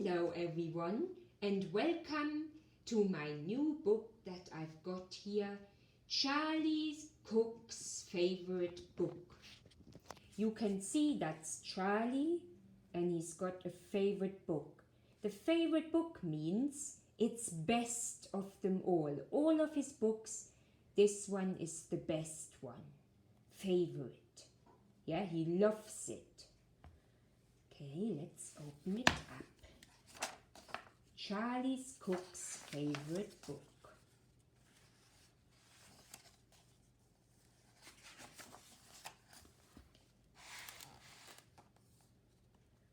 Hello everyone and welcome to my new book that I've got here, Charlie Cook's favorite book. You can see that's Charlie and he's got a favorite book. The favorite book means it's best of them all. All of his books, this one is the best one. Favorite. Yeah, he loves it. Okay, let's open it up. Charlie Cook's favorite book.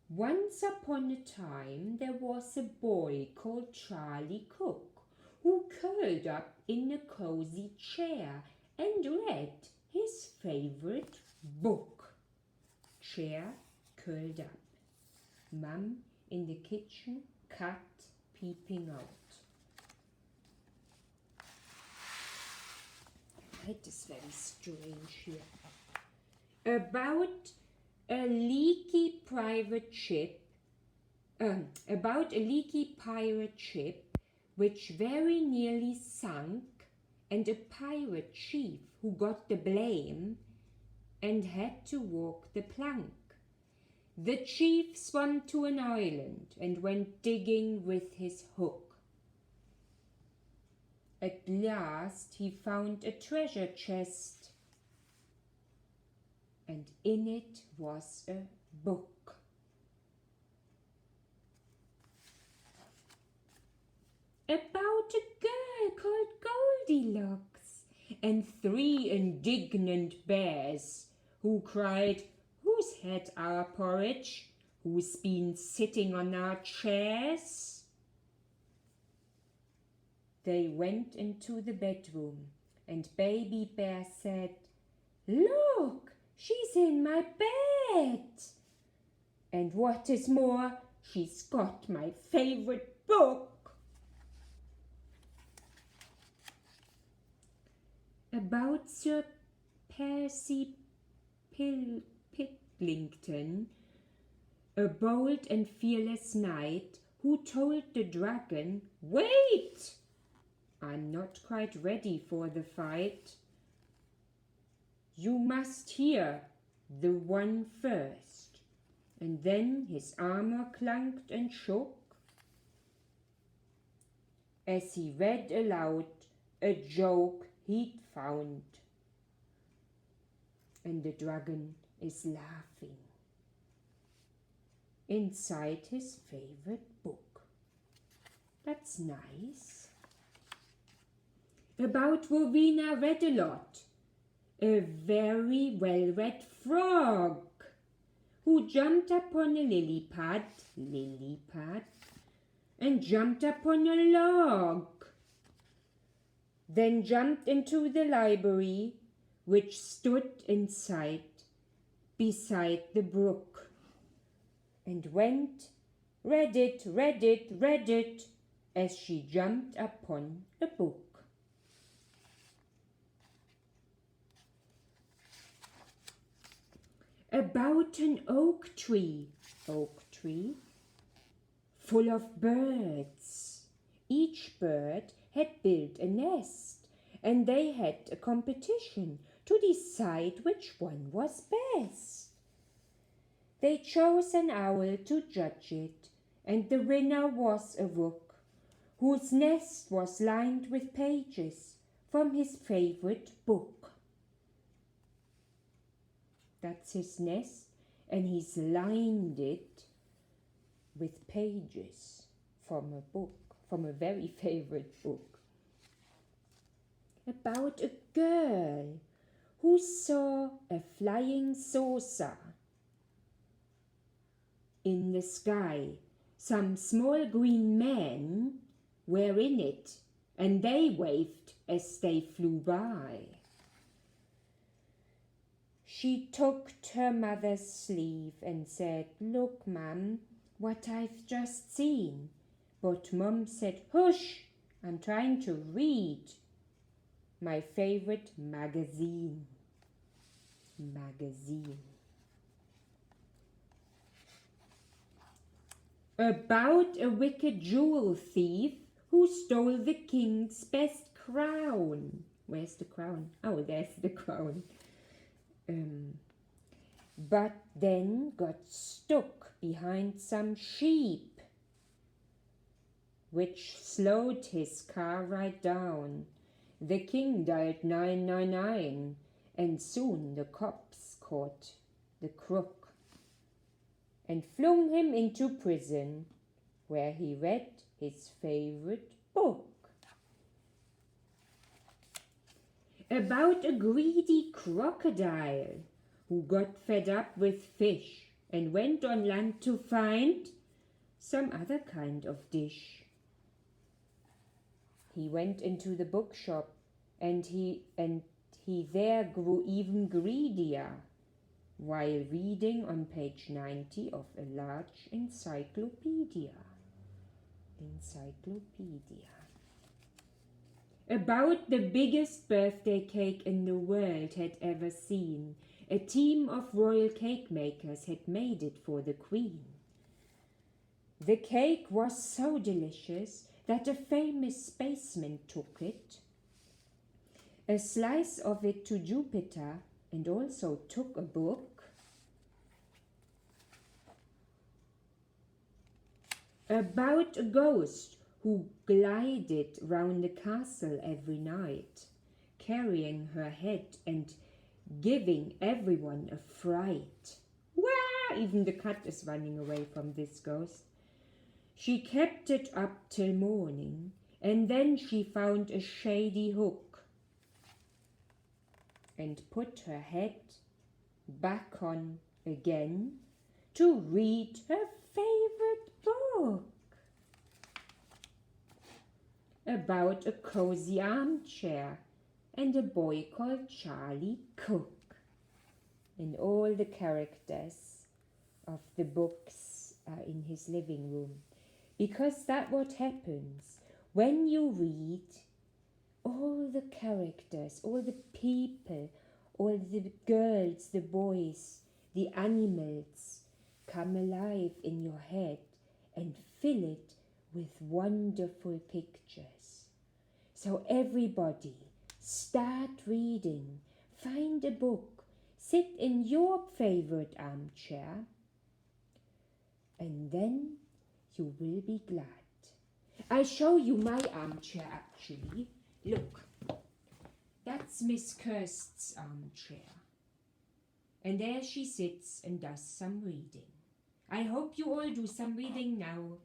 Once upon a time there was a boy called Charlie Cook who curled up in a cozy chair and read his favorite book. Chair curled up. Mum in the kitchen, cat peeping out. It is very strange here. About a leaky pirate ship which very nearly sunk, and a pirate chief who got the blame and had to walk the plank. The chief swam to an island and went digging with his hook. At last he found a treasure chest, and in it was a book. About a girl called Goldilocks and 3 indignant bears who cried, "Who's had our porridge? Who's been sitting on our chairs?" They went into the bedroom and Baby Bear said, "Look, she's in my bed. And what is more, she's got my favorite book." About Sir Percy Picklington, a bold and fearless knight who told the dragon, "Wait! I'm not quite ready for the fight. You must hear the one first." And then his armor clunked and shook as he read aloud a joke he'd found. And the dragon is laughing inside his favorite book. That's nice. About Rowena Redalot, a very well-read frog who jumped upon a lily pad, and jumped upon a log, then jumped into the library which stood beside the brook, and went, read it, as she jumped upon a book. About an oak tree, full of birds. Each bird had built a nest, and they had a competition to decide which one was best. They chose an owl to judge it, and the winner was a rook, whose nest was lined with pages from his favorite book. That's his nest, and he's lined it with pages from a book, from a very favorite book. About a girl who saw a flying saucer in the sky. Some small green men were in it, and they waved as they flew by. She took her mother's sleeve and said, "Look, Mum, what I've just seen." But Mum said, "Hush, I'm trying to read my favorite magazine." About a wicked jewel thief who stole the king's best crown. Where's the crown? Oh, there's the crown. But then got stuck behind some sheep, which slowed his car right down. The king dialed 999, and soon the cops caught the crook and flung him into prison, where he read his favorite book. About a greedy crocodile who got fed up with fish and went on land to find some other kind of dish. He went into the bookshop, and he there grew even greedier while reading on page 90 of a large encyclopedia. About the biggest birthday cake in the world had ever seen. A team of royal cake makers had made it for the Queen. The cake was so delicious that a famous spaceman took it, a slice of it to Jupiter, and also took a book. About a ghost who glided round the castle every night, carrying her head and giving everyone a fright. Wah! Even the cat is running away from this ghost. She kept it up till morning, and then she found a shady hook and put her head back on again to read her favorite book. About a cozy armchair and a boy called Charlie Cook. And all the characters of the books are in his living room. Because that's what happens when you read. All the characters, all the people, all the girls, the boys, the animals come alive in your head and fill it with wonderful pictures. So everybody, start reading. Find a book. Sit in your favorite armchair, and then you will be glad. I'll show you my armchair actually. Look, that's Miss Kirst's armchair. And there she sits and does some reading. I hope you all do some reading now.